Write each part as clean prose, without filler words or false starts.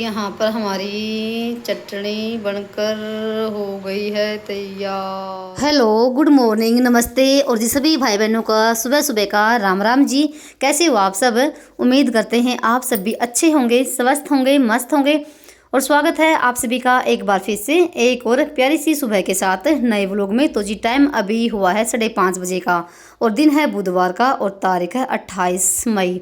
यहाँ पर हमारी चटनी बनकर हो गई है तैयार। हेलो, गुड मॉर्निंग, नमस्ते और जी सभी भाई बहनों का सुबह सुबह का राम राम जी। कैसे हो आप सब? उम्मीद करते हैं आप सब भी अच्छे होंगे, स्वस्थ होंगे, मस्त होंगे। और स्वागत है आप सभी का एक बार फिर से एक और प्यारी सी सुबह के साथ नए व्लॉग में। तो जी टाइम अभी हुआ है 5:30 बजे का और दिन है बुधवार का और तारीख है 28 मई।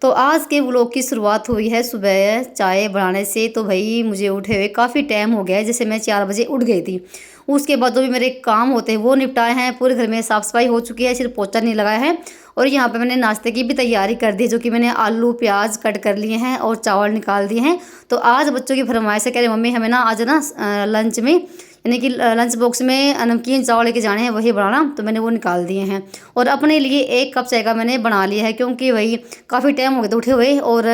तो आज के व्लॉग की शुरुआत हुई है सुबह चाय बनाने से। तो भाई मुझे उठे हुए काफ़ी टाइम हो गया है, जैसे मैं 4 बजे उठ गई थी। उसके बाद जो भी मेरे काम होते हैं वो निपटाए हैं, पूरे घर में साफ़ सफाई हो चुकी है, सिर्फ पोछा नहीं लगाया है। और यहाँ पे मैंने नाश्ते की भी तैयारी कर दी, जो कि मैंने आलू प्याज कट कर लिए हैं और चावल निकाल दिए हैं। तो आज बच्चों की फरमाइश है, कह रहे मम्मी हमें ना आज ना लंच में यानी कि लंच बॉक्स में नमकीन चावल लेके जाने हैं, वही बनाना। तो मैंने वो निकाल दिए हैं और अपने लिए 1 कप चाय का मैंने बना लिया है, क्योंकि वही काफ़ी टाइम हो गया था उठे हुए। और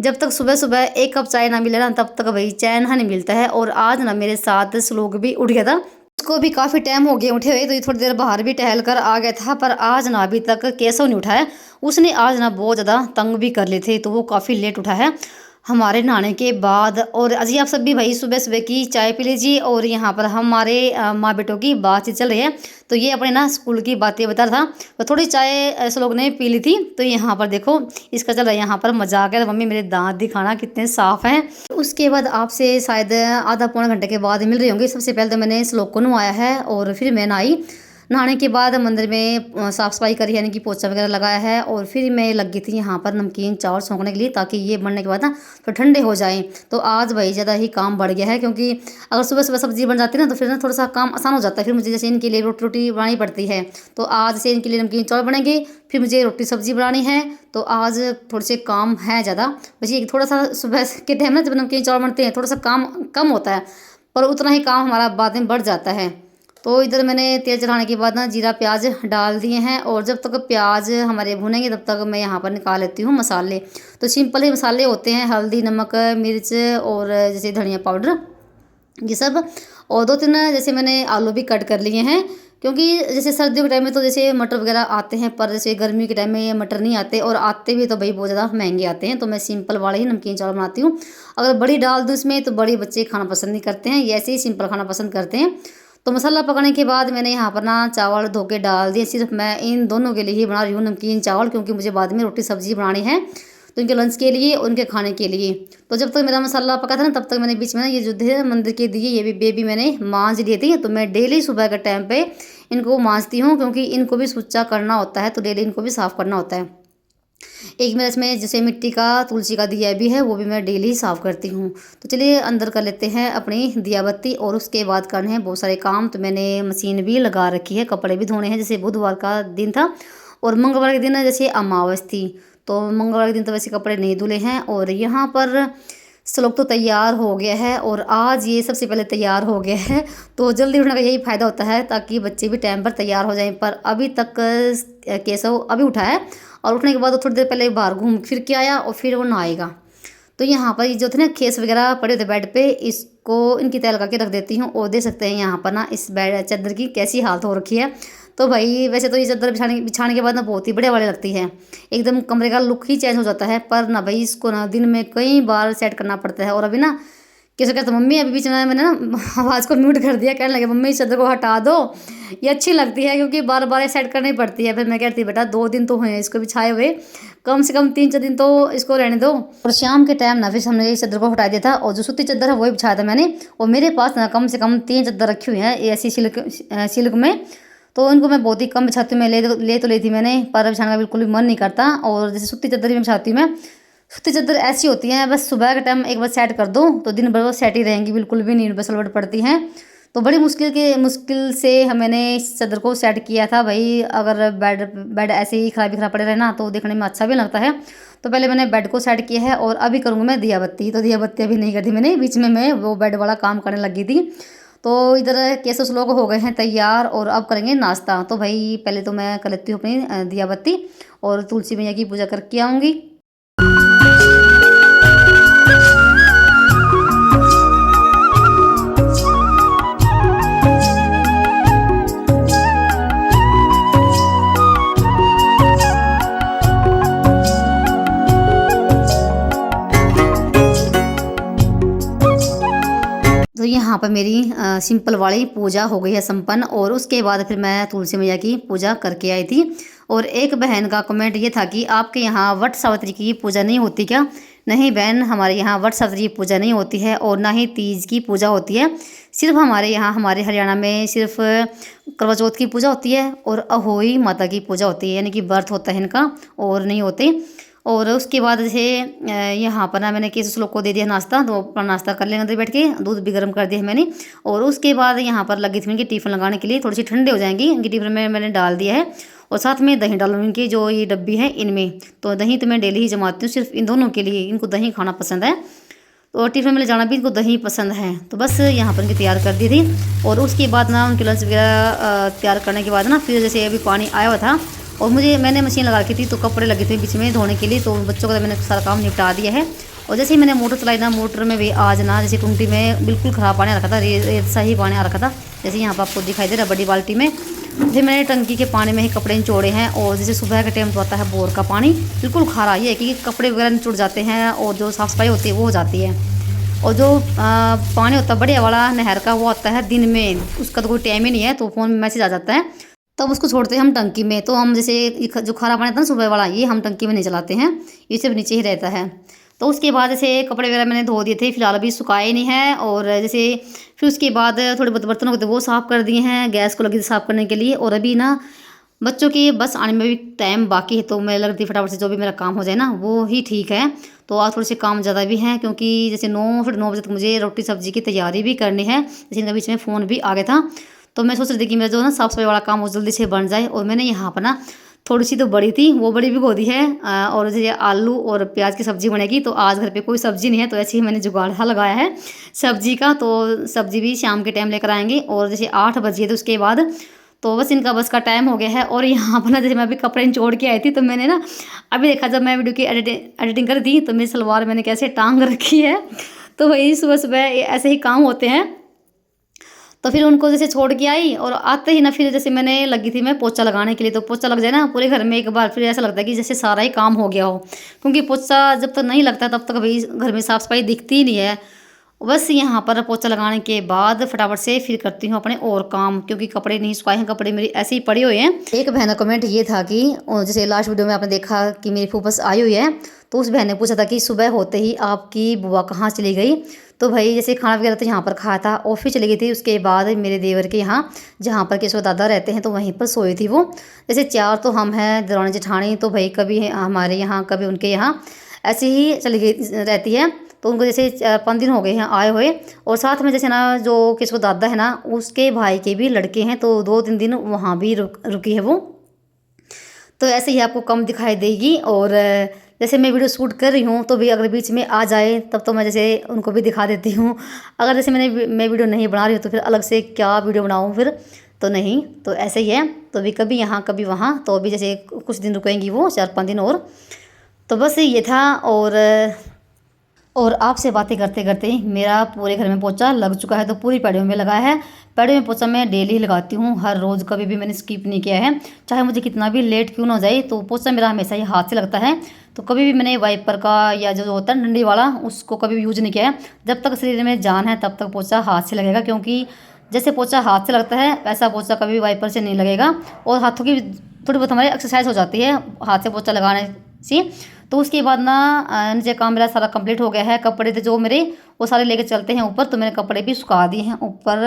जब तक सुबह सुबह 1 कप चाय ना मिले ना, तब तक वही चैन नहीं मिलता है। और आज ना मेरे साथ श्लोक भी उठ गया था, उसको भी काफ़ी टाइम हो गया उठे हुए। तो ये थोड़ी देर बाहर भी टहल कर आ गया था, पर आज ना अभी तक कैसा नहीं उठा है। उसने आज ना बहुत ज़्यादा तंग भी कर लिए थे, तो वो काफ़ी लेट उठा है हमारे नहाने के बाद। और अजी आप सब भी भाई सुबह सुबह की चाय पी लीजिए। और यहाँ पर हमारे माँ बेटों की बातचीत चल रही है, तो ये अपने ना स्कूल की बातें बता रहा था। तो थोड़ी चाय ऐसे लोग ने पी ली थी। तो यहाँ पर देखो इसका चल रहा है यहाँ पर मजाक है, मम्मी मेरे दांत दिखाना कितने साफ़ हैं। उसके बाद आपसे शायद आधा पौने घंटे के बाद मिल रही होंगी। सबसे पहले तो मैंने श्लोक को नहवाया है और फिर मैं नहाई। नहाने के बाद मंदिर में साफ़ सफाई करी, यानी कि पोछा वगैरह लगाया है। और फिर मैं लग गई थी यहाँ पर नमकीन चावल छौंकने के लिए, ताकि ये बनने के बाद ना तो ठंडे हो जाएं। तो आज भाई ज़्यादा ही काम बढ़ गया है, क्योंकि अगर सुबह सुबह सब्जी बन जाती है ना, तो फिर ना थोड़ा सा काम आसान हो जाता है। फिर मुझे जैसे इनके लिए रोटी रोटी बनानी पड़ती है। तो आज से इनके लिए नमकीन चावल बनेंगे, फिर मुझे रोटी सब्जी बनानी है। तो आज थोड़े से काम है ज़्यादा। बस ये थोड़ा सा सुबह के टाइम ना जब नमकीन चावल बनते हैं थोड़ा सा काम कम होता है, पर उतना ही काम हमारा बाद में बढ़ जाता है। तो इधर मैंने तेल चढ़ाने के बाद ना जीरा प्याज डाल दिए हैं। और जब तक प्याज हमारे भुनेंगे तब तक मैं यहाँ पर निकाल लेती हूँ मसाले। तो सिंपल ही मसाले होते हैं, हल्दी नमक मिर्च और जैसे धनिया पाउडर ये सब। और 2-3 जैसे मैंने आलू भी कट कर लिए हैं, क्योंकि जैसे सर्दियों के टाइम में तो जैसे मटर वगैरह आते हैं, पर जैसे गर्मी के टाइम में ये मटर नहीं आते, और आते भी तो भाई बहुत ज़्यादा महंगे आते हैं। तो मैं सिंपल वाले ही नमकीन चावल बनाती हूँ। अगर बड़ी डाल दूँ इसमें तो बड़ी बच्चे खाना पसंद नहीं करते हैं, ये ऐसे ही सिंपल खाना पसंद करते हैं। तो मसाला पकाने के बाद मैंने यहाँ पर ना चावल धो के डाल दिए। सिर्फ मैं इन दोनों के लिए ही बना रही हूँ नमकीन चावल, क्योंकि मुझे बाद में रोटी सब्जी बनानी है, तो इनके लंच के लिए और उनके खाने के लिए। तो जब तक मेरा मसाला पका था ना, तब तक मैंने बीच में ना ये जो थे मंदिर के दिए ये भी बेबी मैंने मांज लिए थे। तो मैं डेली सुबह के टाइम पे इनको मांजती हूँ, क्योंकि इनको भी सुच्चा करना होता है, तो डेली इनको भी साफ़ करना होता है। एक मेरा इसमें जैसे मिट्टी का तुलसी का दिया भी है, वो भी मैं डेली साफ़ करती हूँ। तो चलिए अंदर कर लेते हैं अपनी दिया बत्ती, और उसके बाद करने हैं बहुत सारे काम। तो मैंने मशीन भी लगा रखी है, कपड़े भी धोने हैं। जैसे बुधवार का दिन था और मंगलवार के दिन जैसे अमावस थी, तो मंगलवार के दिन तो वैसे कपड़े नहीं धुले हैं। और यहाँ पर श्लोक तो तैयार हो गया है, और आज ये सबसे पहले तैयार हो गया है। तो जल्दी उठने का यही फ़ायदा होता है, ताकि बच्चे भी टाइम पर तैयार हो जाएं। पर अभी तक केशव अभी उठा है, और उठने के बाद वो थोड़ी देर पहले बाहर घूम फिर के आया और फिर वो नहाएगा। तो यहाँ पर जो थे ना खेस वगैरह पड़े थे बेड पे, इसको इनकी तय लगा के रख देती हूँ। और देख सकते हैं यहाँ पर ना इस बेड चादर की कैसी हालत हो रखी है। तो भाई वैसे तो ये चादर बिछाने के बाद ना बहुत ही बढ़िया वाली लगती है, एकदम कमरे का लुक ही चेंज हो जाता है। पर ना भाई इसको ना दिन में कई बार सेट करना पड़ता है। और अभी ना कैसे कहते मम्मी, अभी बीच में मैंने ना आवाज़ को म्यूट कर दिया, कहने लगे मम्मी इस चादर को हटा दो, ये अच्छी लगती है, क्योंकि बार बार सेट करनी पड़ती है। फिर मैं कहती बेटा 2 दिन तो हुए हैं इसको बिछाए हुए, कम से कम 3-4 दिन तो इसको रहने दो। और शाम के टाइम ना फिर हमने इस चादर को हटा दिया था, और जो सूती चादर है वही बिछाया था मैंने। और मेरे पास ना कम से कम 3 चादर रखी हुई हैं ऐसी सिल्क में। तो इनको मैं बहुत ही कम बिछाती हूँ। मैं ले तो ली थी मैंने, पर बिछाने का बिल्कुल भी मन नहीं करता। और जैसे सूती चादर ही बिछाती हूँ मैं। सूती चादर ऐसी होती हैं, बस सुबह के टाइम एक बार सेट कर दो तो दिन भर वो सेट ही रहेंगी, बिल्कुल भी नहीं बसलवट पड़ती हैं। तो बड़ी मुश्किल से मैंने इस चादर को सेट किया था भाई। अगर बेड ऐसे ही खराब पड़े रहे ना, तो देखने में अच्छा भी लगता है। तो पहले मैंने बेड को सेट किया है, और अभी करूँगी मैं दिया बत्ती। तो दिया बत्ती अभी नहीं करती मैंने, बीच में मैं वो बेड वाला काम करने लगी थी। तो इधर केसव श्लोक हो गए हैं तैयार, और अब करेंगे नाश्ता। तो भाई पहले तो मैं कर लेती हूँ अपनी दिया बत्ती, और तुलसी मैया की पूजा करके आऊँगी। यहाँ पर मेरी सिंपल वाली पूजा हो गई है संपन्न। और उसके बाद फिर मैं तुलसी मैया की पूजा करके आई थी। और एक बहन का कमेंट ये था कि आपके यहाँ वट सावित्री की पूजा नहीं होती क्या? नहीं बहन, हमारे यहाँ वट सावित्री की पूजा नहीं होती है और ना ही तीज की पूजा होती है। सिर्फ हमारे यहाँ, हमारे हरियाणा में सिर्फ करवा चौथ की पूजा होती है और अहोई माता की पूजा होती है, यानी कि व्रत होता है इनका, और नहीं होते। और उसके बाद जैसे यहाँ पर ना मैंने किसी श्लोक को दे दिया नाश्ता, तो अपना नाश्ता कर लेंगे अंदर बैठ के, दूध भी गर्म कर दिया है मैंने। और उसके बाद यहाँ पर लगी थी इनकी टिफ़िन लगाने के लिए, थोड़ी सी ठंडे हो जाएंगी, इनकी टिफ़िन में मैंने डाल दिया है। और साथ में दही डालूंगी इनकी जो ये डब्बी है इनमें। तो दही तो मैं डेली ही जमाती हूँ सिर्फ इन दोनों के लिए, इनको दही खाना पसंद है, तो टिफ़िन में ले जाना भी इनको दही पसंद है। तो बस यहाँ पर इनकी तैयार कर दी थी। और उसके बाद ना उनके लंच वगैरह तैयार करने के बाद ना फिर जैसे अभी पानी आया हुआ था और मैंने मशीन लगा रखी थी, तो कपड़े लगे थे बीच में धोने के लिए, तो बच्चों का मैंने सारा काम निपटा दिया है। और जैसे ही मैंने मोटर चलाई ना, मोटर में भी आज ना जैसे टूंटी में बिल्कुल ख़राब पानी आ रखा था, रेत सा ही पानी आ रखा था, जैसे यहाँ पर आपको दिखाई दे रहा है बड़ी बाल्टी में। फिर मैंने टंकी के पानी में ही कपड़े निचोड़े हैं। और जैसे सुबह के टाइम तो आता है बोर का पानी, बिल्कुल खारा ये है कि कपड़े वगैरह निचुड़ जाते हैं और जो साफ़ सफाई होती है वो हो जाती है। और जो पानी होता है बढ़िया वाला नहर का, वो आता है दिन में, उसका तो कोई टाइम ही नहीं है, तो फ़ोन में मैसेज आ जाता है, तब उसको छोड़ते हैं हम टंकी में। तो हम जैसे जो खारा पानी था ना सुबह वाला, ये हम टंकी में नहीं चलाते हैं, ये सिर्फ नीचे ही रहता है। तो उसके बाद जैसे कपड़े वगैरह मैंने धो दिए थे, फिलहाल अभी सुखाए नहीं है। और जैसे फिर उसके बाद थोड़े बहुत बर्तन होते वो साफ़ कर दिए हैं, गैस को लगी थी साफ़ करने के लिए। और अभी ना बच्चों के बस आने में भी टाइम बाकी है, तो मैं लगती फटाफट से जो भी मेरा काम हो जाए ना वो ही ठीक है। तो आज थोड़े से काम ज़्यादा भी हैं, क्योंकि जैसे 9 बजे तक मुझे रोटी सब्जी की तैयारी भी करनी है। जैसे इनके बीच में फ़ोन भी आ गया था, तो मैं सोच रही थी कि मेरा जो ना साफ़ सफाई वाला काम वो जल्दी से बन जाए। और मैंने यहाँ पर ना थोड़ी सी तो बड़ी थी, वो बड़ी भिगो दी है। और जैसे आलू और प्याज की सब्ज़ी बनेगी, तो आज घर पे कोई सब्ज़ी नहीं है, तो ऐसे ही मैंने जुगाड़ लगाया है सब्ज़ी का। तो सब्ज़ी भी शाम के टाइम लेकर आएंगे। और जैसे 8 बजे थे उसके बाद, तो बस इनका बस का टाइम हो गया है। और यहाँ पर ना जैसे मैं अभी कपड़े निचोड़ के आई थी, तो मैंने ना अभी देखा जब मैं वीडियो की एडिटिंग कर दी, तो मेरी सलवार मैंने कैसे टांग रखी है। तो वही सुबह सुबह ऐसे ही काम होते हैं। तो फिर उनको जैसे छोड़ के आई और आते ही ना फिर जैसे मैंने लगी थी मैं पोछा लगाने के लिए। तो पोछा लग जाए ना पूरे घर में एक बार, फिर ऐसा लगता है कि जैसे सारा ही काम हो गया हो, क्योंकि पोछा जब तक नहीं लगता तब तक भाई घर में साफ़ सफाई दिखती ही नहीं है। बस यहाँ पर पोछा लगाने के बाद फटाफट से फिर करती हूँ अपने और काम, क्योंकि कपड़े नहीं सुखाए हैं, कपड़े मेरे ऐसे ही पड़े हुए हैं। एक बहन का कमेंट ये था कि जैसे लास्ट वीडियो में आपने देखा कि मेरी फूफस आई हुई है, तो उस बहन ने पूछा था कि सुबह होते ही आपकी बुआ कहाँ चली गई। तो भाई जैसे खाना वगैरह तो यहाँ पर खाया था, ऑफिस चली गई थी। उसके बाद मेरे देवर के यहाँ जहाँ पर केशव दादा रहते हैं, तो वहीं पर सोई थी वो। जैसे 4 तो हम हैं दरानी जेठानी, तो भाई कभी हमारे यहाँ कभी उनके यहाँ ऐसे ही चली गई रहती है। तो उनको जैसे 4-5 दिन हो गए हैं आए हुए। और साथ में जैसे ना जो केशव दादा है ना, उसके भाई के भी लड़के हैं, तो 2-3 दिन वहाँ भी रुकी है वो। तो ऐसे ही आपको कम दिखाई देगी। और जैसे मैं वीडियो शूट कर रही हूँ, तो भी अगर बीच में आ जाए तब तो मैं जैसे उनको भी दिखा देती हूँ। अगर जैसे मैं वीडियो नहीं बना रही हूँ, तो फिर अलग से क्या वीडियो बनाऊँ फिर, तो नहीं, तो ऐसे ही है। तो भी कभी यहाँ कभी वहाँ, तो अभी जैसे कुछ दिन रुकेंगी वो 4-5 दिन और। तो बस ये था। और आपसे बातें करते करते मेरा पूरे घर में पोछा लग चुका है। तो पूरी पैड़ियों में लगा है। पैड़ियों में पोछा मैं डेली लगाती हूँ, हर रोज़, कभी भी मैंने स्किप नहीं किया है। चाहे मुझे कितना भी लेट क्यों ना हो जाए, तो पोछा मेरा हमेशा ही हाथ से लगता है। तो कभी भी मैंने वाइपर का या जो होता है डंडी वाला, उसको कभी भी यूज नहीं किया है। जब तक शरीर में जान है तब तक पोछा हाथ से लगेगा, क्योंकि जैसे पोछा हाथ से लगता है वैसा पोछा कभी वाइपर से नहीं लगेगा। और हाथों की थोड़ी बहुत हमारी एक्सरसाइज हो जाती है हाथ से पोछा लगाने से। तो उसके बाद ना नीचे काम मेरा सारा कंप्लीट हो गया है। कपड़े थे जो मेरे, वो सारे लेके चलते हैं ऊपर, तो मैंने कपड़े भी सुखा दिए हैं ऊपर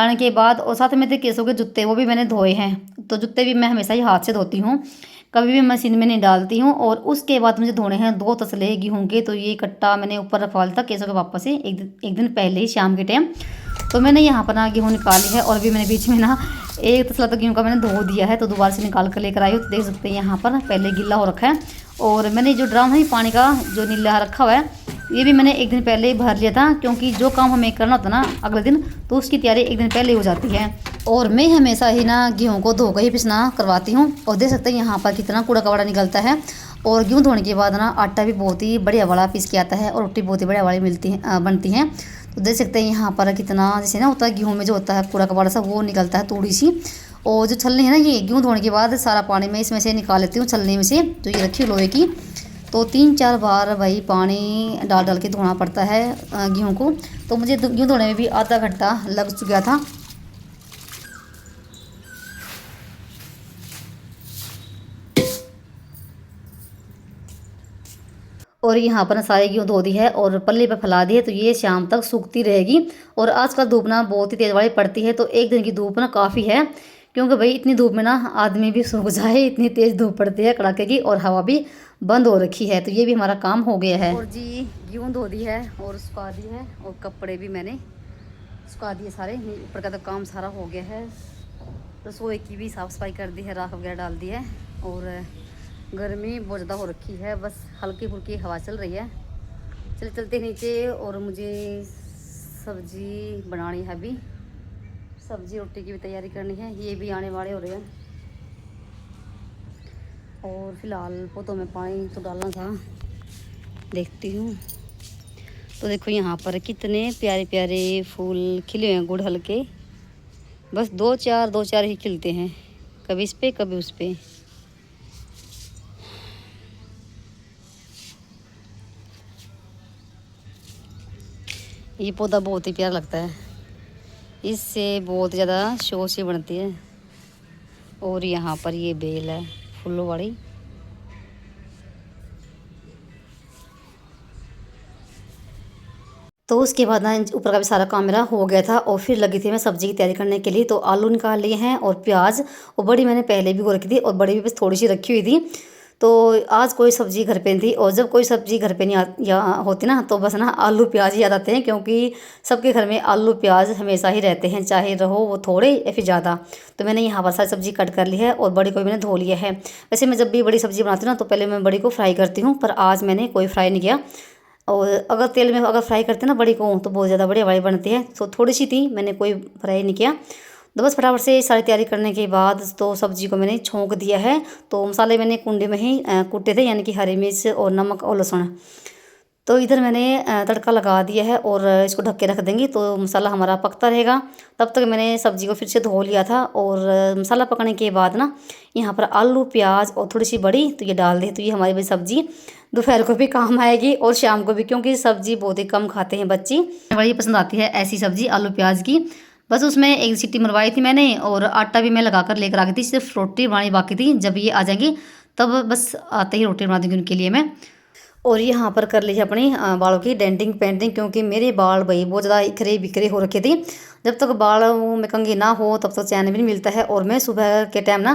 लाने के बाद। और साथ में थे केसों के जूते, वो भी मैंने धोए हैं। तो जूते भी मैं हमेशा ही हाथ से धोती हूँ, कभी भी मशीन में नहीं डालती हूँ। और उसके बाद मुझे धोने हैं 2 तसले गेहूँ के। तो ये कट्टा मैंने ऊपर रखवा लिया था केसों के पापा से एक दिन पहले ही शाम के टाइम। तो मैंने यहाँ पर ना गेहूँ निकाली है। और अभी मैंने बीच में ना 1 तसला तो गेहूँ का मैंने धो दिया है, तो दोबारा से निकाल कर लेकर आई हूँ। तो देख सकते हैं यहाँ पर पहले गीला हो रखा है। और मैंने जो ड्रम है पानी का जो नीला रखा हुआ है, ये भी मैंने एक दिन पहले ही भर लिया था, क्योंकि जो काम हमें करना होता ना अगले दिन, तो उसकी तैयारी एक दिन पहले हो जाती है। और मैं हमेशा ही ना गेहूँ को धोकर ही पिसना करवाती हूँ। और देख सकते हैं यहाँ पर कितना कूड़ा कबाड़ा निकलता है। और गेहूँ धोने के बाद ना आटा भी बहुत ही बढ़िया वाला पीस के आता है, और रोटी बहुत ही बढ़िया वाली बनती हैं। तो देख सकते हैं यहाँ पर कितना जैसे ना होता है गेहूँ में जो होता है कूड़ा कबाड़ा सा, वो निकलता है थोड़ी सी। और जो छलनी है ना, ये गेहूँ धोने के बाद सारा पानी मैं इसमें से निकाल लेती हूँ, छलनी में से जो ये रखी है लोहे की। तो 3-4 बार वही पानी डाल डाल के धोना पड़ता है गेहूँ को। तो मुझे गेहूँ धोने में भी आधा घंटा लग चुका था। और यहाँ पर सारे गेहूँ धो दी है और पल्ले पे फैला दी है, तो ये शाम तक सूखती रहेगी। और आजकल धूप ना बहुत ही तेज़ वाली पड़ती है, तो एक दिन की धूप ना काफ़ी है, क्योंकि भाई इतनी धूप में ना आदमी भी सूख जाए, इतनी तेज़ धूप पड़ती है कड़ाके की, और हवा भी बंद हो रखी है। तो ये भी हमारा काम हो गया है। और जी गेहूँ धो दी है और सुखा दी है, और कपड़े भी मैंने सुखा दिए सारे। ऊपर का तो काम सारा हो गया है। रसोई की भी साफ़ सफाई कर दी है, राख वगैरह डाल दी है। और गर्मी बहुत ज़्यादा हो रखी है, बस हल्की फुल्की हवा चल रही है। चलते नीचे। और मुझे सब्ज़ी बनानी है अभी, सब्ज़ी रोटी की भी तैयारी करनी है। ये भी आने वाले हो रहे हैं। और फिलहाल पौधों में पानी तो डालना था, देखती हूँ। तो देखो यहाँ पर कितने प्यारे प्यारे फूल खिले हुए हैं गुड़हल के। बस दो चार ही खिलते हैं, कभी इस पे कभी उस पे। ये पौधा बहुत ही प्यारा लगता है, इससे बहुत ज़्यादा शो सी बनती है। और यहाँ पर ये बेल है फूलों वाली। तो उसके बाद ना ऊपर का भी सारा काम मेरा हो गया था, और फिर लगी थी मैं सब्ज़ी की तैयारी करने के लिए। तो आलू निकाल लिए हैं और प्याज, और बड़ी मैंने पहले भी रखी थी, और बड़ी भी बस थोड़ी सी रखी हुई थी। तो आज कोई सब्ज़ी घर पे नहीं थी, और जब कोई सब्ज़ी घर पे नहीं या होती ना, तो बस ना आलू प्याज ही याद आते हैं, क्योंकि सबके घर में आलू प्याज हमेशा ही रहते हैं, चाहे रहो वो थोड़े या फिर ज़्यादा। तो मैंने यहाँ पर सारी सब्ज़ी कट कर ली है, और बड़ी को भी मैंने धो लिया है। वैसे मैं जब भी बड़ी सब्ज़ी बनाती हूँ ना, तो पहले मैं बड़ी को फ्राई करती हूँ, पर आज मैंने कोई फ्राई नहीं किया। और अगर तेल में अगर फ्राई करते ना बड़ी को, तो बहुत ज़्यादा बढ़िया वाली बनती है। तो थोड़ी सी थी, मैंने कोई फ्राई नहीं किया। तो बस फटाफट से सारी तैयारी करने के बाद तो सब्ज़ी को मैंने छोंक दिया है। तो मसाले मैंने कुंडे में ही कूटे थे, यानी कि हरी मिर्च और नमक और लहसुन। तो इधर मैंने तड़का लगा दिया है, और इसको ढक के रख देंगे तो मसाला हमारा पकता रहेगा। तब तक मैंने सब्ज़ी को फिर से धो लिया था। और मसाला पकने के बाद ना यहाँ पर आलू प्याज और थोड़ी सी बड़ी तो ये डाल दी। तो ये हमारी भाई सब्ज़ी दोपहर को भी काम आएगी और शाम को भी, क्योंकि सब्ज़ी बहुत ही कम खाते हैं बच्चे। बड़ी पसंद आती है ऐसी सब्ज़ी आलू प्याज की। बस उसमें एक सीटी मरवाई थी मैंने, और आटा भी मैं लगा कर लेकर आ गई थी। सिर्फ रोटी बनानी बाकी थी, जब ये आ जाएंगी तब बस आते ही रोटी बना दूँगी उनके लिए मैं। और यहाँ पर कर लीजिए अपनी बालों की डेंटिंग पेंटिंग, क्योंकि मेरे बाल भाई बहुत ज़्यादा इखरे बिखरे हो रखे थे। जब तक बाल में कंघी ना हो तब तक चैन भी नहीं मिलता है। और मैं सुबह के टाइम ना,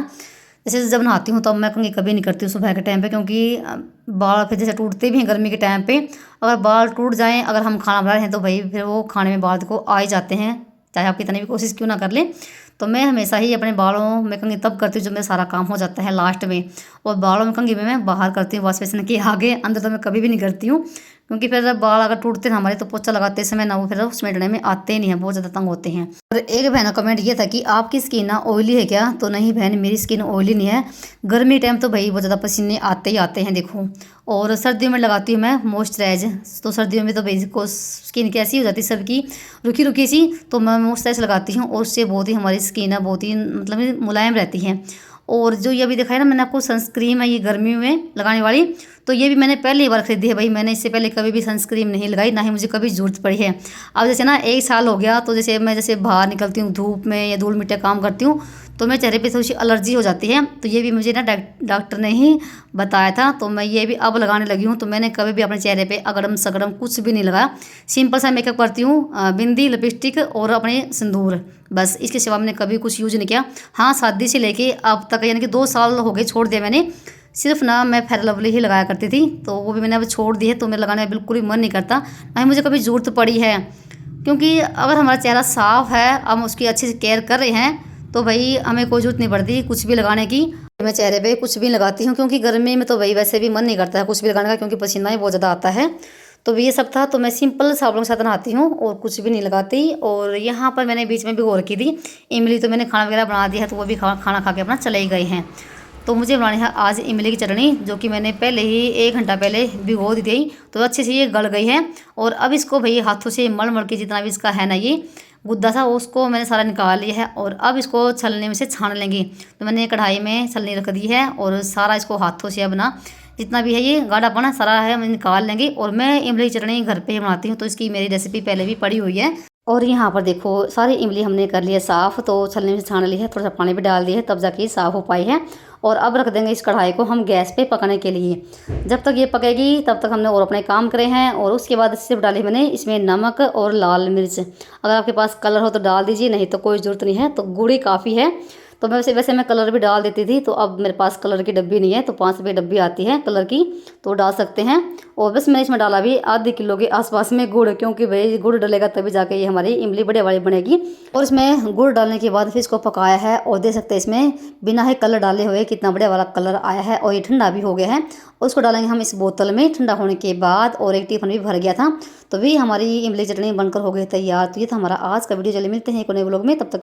जैसे जब नहाती हूँ तब मैं कंघी कभी नहीं करती हूँ सुबह के टाइम पे, क्योंकि बाल फिर जैसे टूटते भी हैं गर्मी के टाइम पे। अगर बाल टूट जाएँ, अगर हम खाना बना रहे हैं, तो भाई फिर वो खाने में बाल को आ ही जाते हैं, चाहे आप कितनी भी कोशिश क्यों ना कर लें। तो मैं हमेशा ही अपने बालों में कंघी तब करती हूँ जब मेरा सारा काम हो जाता है लास्ट में। और बालों में कंघी में मैं बाहर करती हूँ, वॉश बेसिन के आगे, अंदर तो मैं कभी भी नहीं करती हूँ, क्योंकि फिर जब बाल अगर टूटते हैं हमारे, तो पोछा लगाते समय ना वो फिर समेटने में आते ही नहीं है, बहुत ज़्यादा तंग होते हैं। और एक बहन का कमेंट ये था कि आपकी स्किन ना ऑयली है क्या? तो नहीं बहन, मेरी स्किन ऑयली नहीं है। गर्मी टाइम तो भाई बहुत ज़्यादा पसीने आते ही आते हैं देखो। और सर्दियों में लगाती हूँ मैं मॉइस्चराइज। तो सर्दियों में तो भाई को स्किन कैसी हो जाती है सबकी, रुकी रुकी सी, तो मैं मॉइस्चराइज लगाती हूँ, और उससे बहुत ही हमारी स्किन है बहुत ही मतलब मुलायम रहती है। और जो ये अभी दिखाया ना मैंने आपको सनस्क्रीन है, ये गर्मी में लगाने वाली, तो ये भी मैंने पहली बार खरीदी है भाई। मैंने इससे पहले कभी भी सनस्क्रीन नहीं लगाई, ना ही मुझे कभी ज़रूरत पड़ी है। अब जैसे ना 1 साल हो गया, तो जैसे मैं जैसे बाहर निकलती हूँ धूप में या धूल मिट्टी काम करती हूँ, तो मेरे चेहरे पे थोड़ी सी एलर्जी हो जाती है। तो ये भी मुझे ना डॉक्टर ने ही बताया था, तो मैं ये भी अब लगाने लगी हूँ। तो मैंने कभी भी अपने चेहरे पे अगड़म सगड़म कुछ भी नहीं लगाया, सिंपल सा मेकअप करती हूँ, बिंदी लिपस्टिक और अपने सिंदूर, बस इसके सिवा मैंने कभी कुछ यूज नहीं किया। हाँ, शादी से लेके अब तक यानी कि 2 साल हो गए छोड़ दिया मैंने। सिर्फ ना मैं फेयर लवली ही लगाया करती थी, तो वो भी मैंने अब छोड़ दी है। तो मेरे लगाने में बिल्कुल भी मन नहीं करता, ना ही मुझे कभी ज़रूरत पड़ी है। क्योंकि अगर हमारा चेहरा साफ़ है, हम उसकी अच्छे से केयर कर रहे हैं, तो भाई हमें कोई ज़रूरत नहीं पड़ती कुछ भी लगाने की। मैं चेहरे पे कुछ भी लगाती हूँ, क्योंकि गर्मी में तो भाई वैसे भी मन नहीं करता है कुछ भी लगाने का, क्योंकि पसीना ही बहुत ज़्यादा आता है। तो ये सब था, तो मैं सिंपल साबुन के साथ नहाती हूँ और कुछ भी नहीं लगाती। और यहाँ पर मैंने बीच में भिगो रखी थी इमली, तो मैंने खाना वगैरह बना दिया है, तो वो भी खाना खा के अपना चले ही गए हैं। तो मुझे बनानी है आज इमली की चटनी, जो कि मैंने पहले ही 1 घंटा पहले भिगो दी थी, तो अच्छे से ये गल गई है। और अब इसको भाई हाथों से मल मल के, जितना भी इसका है ना ये गुद्दा था, उसको मैंने सारा निकाल लिया है। और अब इसको छलने में से छान लेंगे। तो मैंने कढ़ाई में छलनी रख दी है, और सारा इसको हाथों से अब ना जितना भी है ये गाढ़ापन सारा है हम निकाल लेंगे। और मैं इमली की चटनी घर पे ही बनाती हूँ, तो इसकी मेरी रेसिपी पहले भी पड़ी हुई है। और यहाँ पर देखो सारी इमली हमने कर ली है साफ़, तो छलनी में छान ली है, थोड़ा सा पानी भी डाल दिया है तब जाके साफ़ हो पाई है। और अब रख देंगे इस कढ़ाई को हम गैस पे पकने के लिए। जब तक ये पकेगी तब तक हमने और अपने काम करे हैं। और उसके बाद सिर्फ डाली मैंने इसमें नमक और लाल मिर्च। अगर आपके पास कलर हो तो डाल दीजिए, नहीं तो कोई ज़रूरत नहीं है। तो गुड़ ही काफ़ी है। तो मैं वैसे मैं कलर भी डाल देती थी, तो अब मेरे पास कलर की डब्बी नहीं है, तो 5 रुपये डब्बी आती है कलर की, तो डाल सकते हैं। और बस मैंने इसमें डाला भी आधे किलो के आसपास में गुड़, क्योंकि भाई गुड़ डलेगा तभी जाके ये हमारी इमली बड़े वाली बनेगी। और इसमें गुड़ डालने के बाद फिर इसको पकाया है। और देख सकते हैं इसमें बिना ही कलर डाले हुए कितना बढ़िया वाला कलर आया है। और ये ठंडा भी हो गया है। और उसको डालेंगे हम इस बोतल में ठंडा होने के बाद। और एक टिफिन भी भर गया था, तो भी हमारी इमली चटनी बनकर हो गई तैयार। तो ये था हमारा आज का वीडियो। चलिए मिलते हैं एक नए व्लॉग में, तब तक